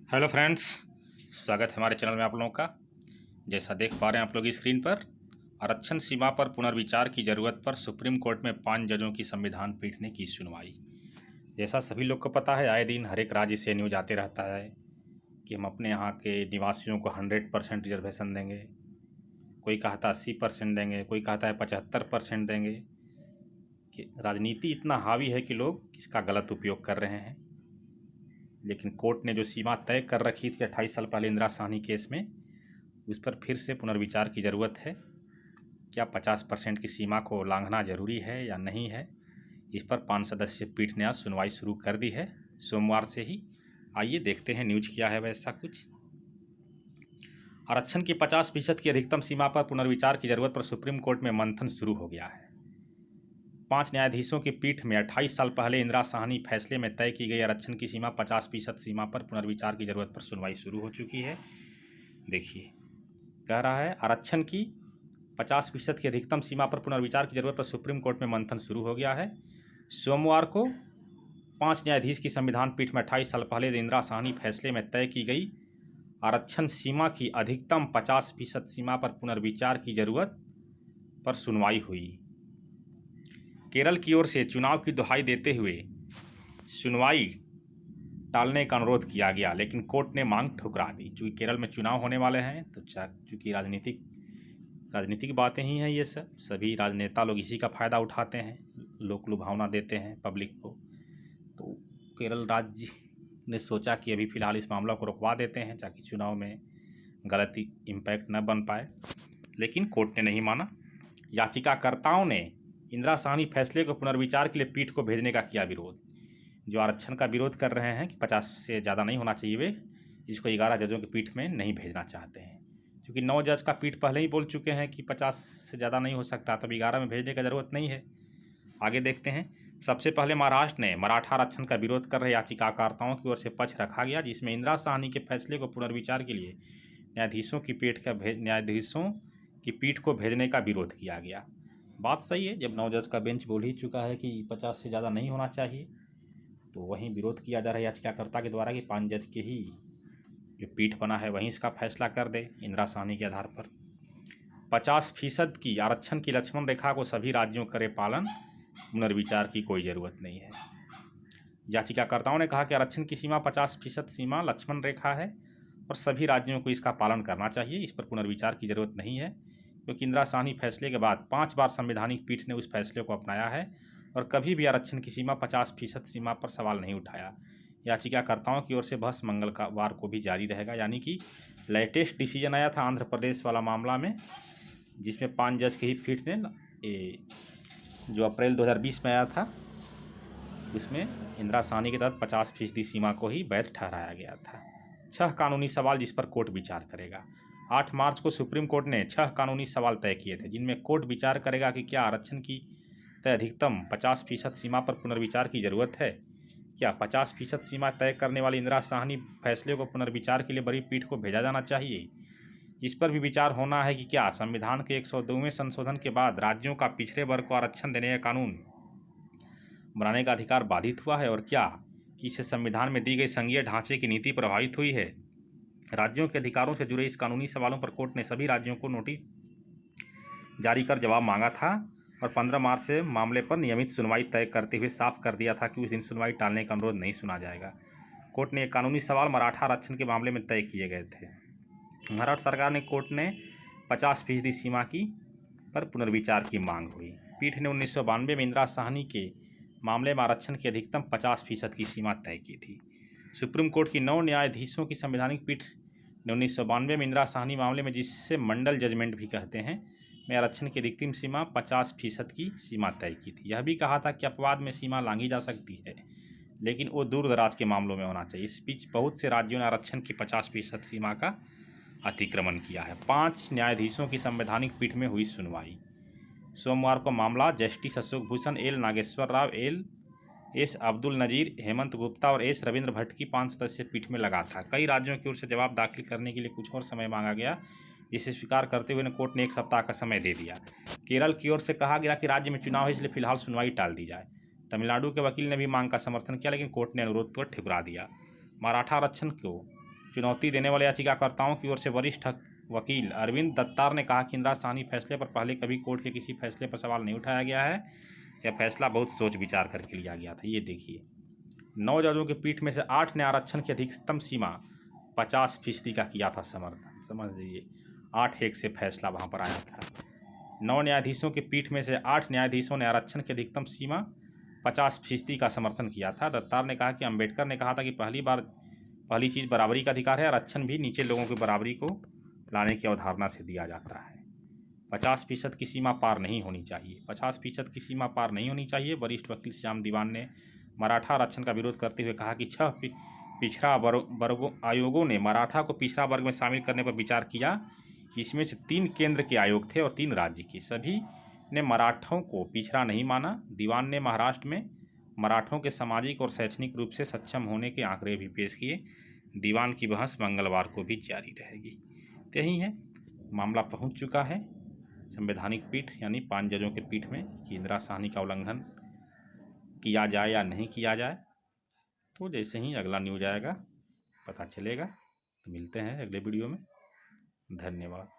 Hello friends, स्वागत है हमारे चैनल में आप लोगों का। जैसा देख पा रहे हैं आप लोग स्क्रीन पर, आरक्षण सीमा पर पुनर्विचार की ज़रूरत पर सुप्रीम कोर्ट में 5 जजों की संविधान पीठ ने की सुनवाई। जैसा सभी लोग को पता है, आए दिन हर एक राज्य से न्यूज आते रहता है कि हम अपने यहाँ के निवासियों को 100% रिजर्वेशन देंगे, कोई कहता 80% देंगे, कोई कहता है 75% देंगे। कि राजनीति इतना हावी है कि लोग इसका गलत उपयोग कर रहे हैं। लेकिन कोर्ट ने जो सीमा तय कर रखी थी 28 साल पहले इंदिरा साहनी केस में, उस पर फिर से पुनर्विचार की ज़रूरत है। क्या 50% की सीमा को उल्लंघना जरूरी है या नहीं है, इस पर 5 सदस्यीय पीठ ने आज सुनवाई शुरू कर दी है, सोमवार से ही। आइए देखते हैं न्यूज क्या है वैसा कुछ। आरक्षण की 50% की अधिकतम सीमा पर पुनर्विचार की जरूरत पर सुप्रीम कोर्ट में मंथन शुरू हो गया है। 5 न्यायाधीशों की पीठ में 28 साल पहले इंदिरा साहनी फैसले में तय की गई आरक्षण की सीमा 50% सीमा पर पुनर्विचार की जरूरत पर सुनवाई शुरू हो चुकी है। देखिए, कह रहा है आरक्षण की 50% की अधिकतम सीमा पर पुनर्विचार की जरूरत पर सुप्रीम कोर्ट में मंथन शुरू हो गया है। सोमवार को 5 न्यायाधीश की संविधान पीठ में 28 साल पहले इंदिरा साहनी फैसले में तय की गई आरक्षण सीमा की अधिकतम 50% सीमा पर पुनर्विचार की जरूरत पर सुनवाई हुई। केरल की ओर से चुनाव की दुहाई देते हुए सुनवाई टालने का अनुरोध किया गया, लेकिन कोर्ट ने मांग ठुकरा दी। चूँकि केरल में चुनाव होने वाले हैं, तो चूँकि राजनीतिक बातें ही हैं ये सभी राजनेता लोग इसी का फ़ायदा उठाते हैं, लोक लुभावना देते हैं पब्लिक को। तो केरल राज्य ने सोचा कि अभी फ़िलहाल इस मामला को रुकवा देते हैं ताकि चुनाव में गलत इम्पैक्ट न बन पाए, लेकिन कोर्ट ने नहीं माना। याचिकाकर्ताओं ने इंदिरा साहनी फैसले को पुनर्विचार के लिए पीठ को भेजने का किया विरोध। जो आरक्षण का विरोध कर रहे हैं कि 50 से ज़्यादा नहीं होना चाहिए, वे इसको 11 जजों की पीठ में नहीं भेजना चाहते हैं। क्योंकि 9 जज का पीठ पहले ही बोल चुके हैं कि 50 से ज़्यादा नहीं हो सकता, तो 11 में भेजने की ज़रूरत नहीं है। आगे देखते हैं। सबसे पहले महाराष्ट्र ने मराठा आरक्षण का विरोध कर रहे याचिकाकर्ताओं की ओर से पक्ष रखा गया, जिसमें इंदिरा साहनी के फैसले को पुनर्विचार के लिए न्यायाधीशों की पीठ को भेजने का विरोध किया गया। बात सही है, जब 9 जज का बेंच बोल ही चुका है कि 50 से ज़्यादा नहीं होना चाहिए, तो वहीं विरोध किया जा रहा है याचिकाकर्ता के द्वारा कि 5 जज के ही जो पीठ बना है वहीं इसका फैसला कर दे इंदिरा साहनी के आधार पर। 50% की आरक्षण की लक्ष्मण रेखा को सभी राज्यों करे पालन, पुनर्विचार की कोई ज़रूरत नहीं है। याचिकाकर्ताओं ने कहा कि आरक्षण की सीमा 50% सीमा लक्ष्मण रेखा है और सभी राज्यों को इसका पालन करना चाहिए। इस पर पुनर्विचार की जरूरत नहीं है, क्योंकि इंदिरा साहनी फैसले के बाद 5 बार संवैधानिक पीठ ने उस फैसले को अपनाया है और कभी भी आरक्षण की सीमा 50% सीमा पर सवाल नहीं उठाया। याचिकाकर्ताओं की ओर से बहस मंगलवार को भी जारी रहेगा, यानी कि लेटेस्ट डिसीजन आया था आंध्र प्रदेश वाला मामला में, जिसमें 5 जज की ही पीठ ने जो अप्रैल 2020 में आया था, उसमें इंदिरा साहनी के तहत 50% सीमा को ही वैध ठहराया गया था। 6 कानूनी सवाल जिस पर कोर्ट विचार करेगा। 8 मार्च को सुप्रीम कोर्ट ने 6 कानूनी सवाल तय किए थे, जिनमें कोर्ट विचार करेगा कि क्या आरक्षण की तय अधिकतम 50% सीमा पर पुनर्विचार की जरूरत है, क्या 50% सीमा तय करने वाली इंदिरा साहनी फैसले को पुनर्विचार के लिए बड़ी पीठ को भेजा जाना चाहिए। इस पर भी विचार होना है कि क्या संविधान के 102वें संशोधन के बाद राज्यों का पिछड़े वर्ग को आरक्षण देने का कानून बनाने का अधिकार बाधित हुआ है, और क्या इससे संविधान में दी गई संघीय ढांचे की नीति प्रभावित हुई है। राज्यों के अधिकारों से जुड़े इस कानूनी सवालों पर कोर्ट ने सभी राज्यों को नोटिस जारी कर जवाब मांगा था और 15 मार्च से मामले पर नियमित सुनवाई तय करते हुए साफ कर दिया था कि उस दिन सुनवाई टालने का अनुरोध नहीं सुना जाएगा। कोर्ट ने कानूनी सवाल मराठा आरक्षण के मामले में तय किए गए थे। महाराष्ट्र सरकार ने कोर्ट ने 50% सीमा की पर पुनर्विचार की मांग हुई। पीठ ने 1992 में इंदिरा साहनी के मामले में आरक्षण की अधिकतम 50% की सीमा तय की थी। सुप्रीम कोर्ट की 9 न्यायाधीशों की संवैधानिक पीठ ने 1992 में इंदिरा साहनी मामले में, जिससे मंडल जजमेंट भी कहते हैं, में आरक्षण की अधिकतम सीमा 50% की सीमा तय की थी। यह भी कहा था कि अपवाद में सीमा लांघी जा सकती है, लेकिन वो दूर दराज के मामलों में होना चाहिए। इस बीच बहुत से राज्यों ने आरक्षण की 50% सीमा का अतिक्रमण किया है। 5 न्यायाधीशों की संवैधानिक पीठ में हुई सुनवाई। सोमवार को मामला justice Ashok Bhushan, L Nageswara Rao, S Abdul Nazeer, Hemant Gupta और एस रविंद्र भट्ट की 5 सदस्यीय पीठ में लगा था। कई राज्यों की ओर से जवाब दाखिल करने के लिए कुछ और समय मांगा गया, जिसे स्वीकार करते हुए कोर्ट ने 1 सप्ताह का समय दे दिया। केरल की ओर से कहा गया कि राज्य में चुनाव है, इसलिए फिलहाल सुनवाई टाल दी जाए। तमिलनाडु के वकील ने भी मांग का समर्थन किया, लेकिन कोर्ट ने अनुरोध पर ठुकरा दिया। मराठा आरक्षण को चुनौती देने वाले याचिकाकर्ताओं की ओर से वरिष्ठ वकील अरविंद दत्तार ने कहा कि इंदिरा साहनी फैसले पर पहले कभी कोर्ट के किसी फैसले पर सवाल नहीं उठाया गया है। यह फैसला बहुत सोच विचार करके लिया गया था। ये देखिए, 9 जजों की पीठ में से 8 ने आरक्षण की अधिकतम सीमा 50% का किया था समर्थन। समझ लीजिए, 8-1 से फैसला वहाँ पर आया था। 9 न्यायाधीशों की पीठ में से 8 न्यायाधीशों ने आरक्षण की अधिकतम सीमा 50% का समर्थन किया था। दत्तार ने कहा कि अंबेडकर ने कहा था कि पहली चीज़ बराबरी का अधिकार है। आरक्षण भी नीचे लोगों की बराबरी को लाने की अवधारणा से दिया जाता है। 50% की सीमा पार नहीं होनी चाहिए। 50% की सीमा पार नहीं होनी चाहिए। वरिष्ठ वकील श्याम दीवान ने मराठा आरक्षण का विरोध करते हुए कहा कि 6 पिछड़ा वर्गों आयोगों ने मराठा को पिछड़ा वर्ग में शामिल करने पर विचार किया। इसमें से 3 केंद्र के आयोग थे और 3 राज्य के। सभी ने मराठों को पिछड़ा नहीं माना। दीवान ने महाराष्ट्र में मराठों के सामाजिक और शैक्षणिक रूप से सक्षम होने के आंकड़े भी पेश किए। दीवान की बहस मंगलवार को भी जारी रहेगी। तो यही है, मामला पहुंच चुका है संवैधानिक पीठ यानी 5 जजों के पीठ में कि इंदिरा साहनी का उल्लंघन किया जाए या नहीं किया जाए। तो जैसे ही अगला न्यूज आएगा पता चलेगा। तो मिलते हैं अगले वीडियो में। धन्यवाद।